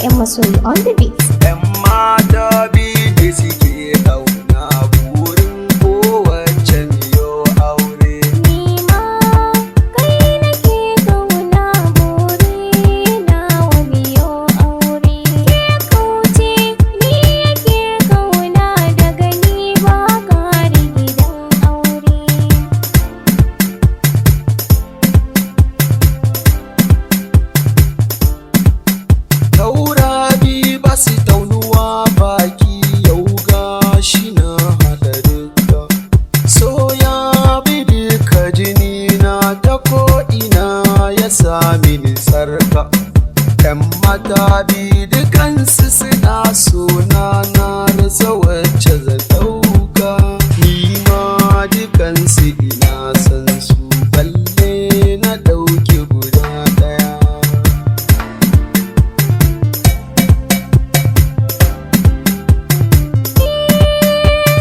'yan masoyi on the beat. ‘Yan mata biyu da suke ƙauna burin kowace miyo aure. Ni ma kai nake ƙauna burina wa miyo aure. Ke kauce ni yake ƙauna daga ni ba ƙari gidan aure. Taurari ba su taunuwa baki yau gashi na halarta. So ya bi duka jini na ta ko'ina ya sami ni sarka. ‘Yan mata biyu dukansu suna sona na rasa wacce zan ɗauka. Ni ma dukansu ina san su balle na ɗauki guda ɗaya.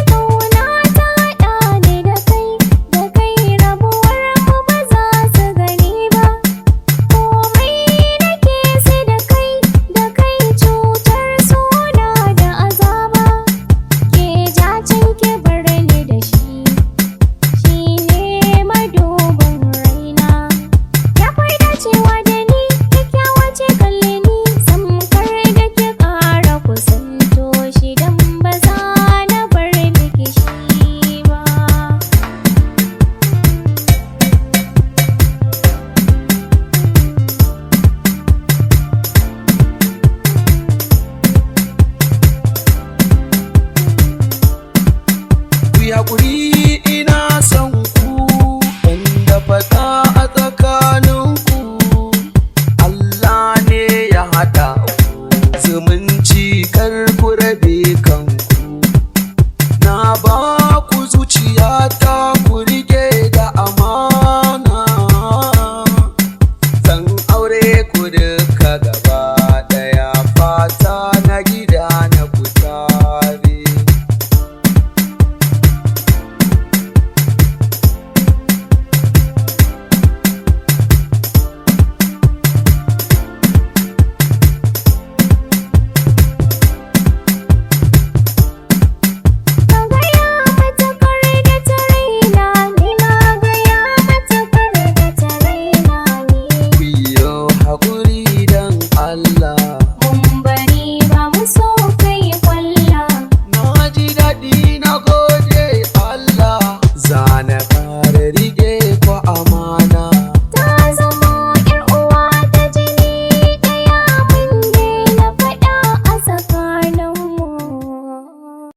Ƙauna ta haɗa ni da kai rabuwar mu ba za su gani ba. Komai nake sai da kai cutar sona da azaba. Ke jacin ki bar ni da shi ne madubin raina. Ya fi dacewa da ni kyakkyawa ce kalle ni samkar da ke ƙara kusanto shi dan ba za na bar miki shi ba. Ku yi haƙuri ina son ku wanda faɗa a tsakaninku. Allah ne ya haɗa ku zumunci kar ku rabe kanku. Na ba ku zuciyata ku rike da amana. Zan aure ku duka gaba ɗaya fata na gida na ku tare. Ka gaya mata kar da ta raina ni ma gaya mata kar da ta raina ni. Ku yi haƙuri don Allah.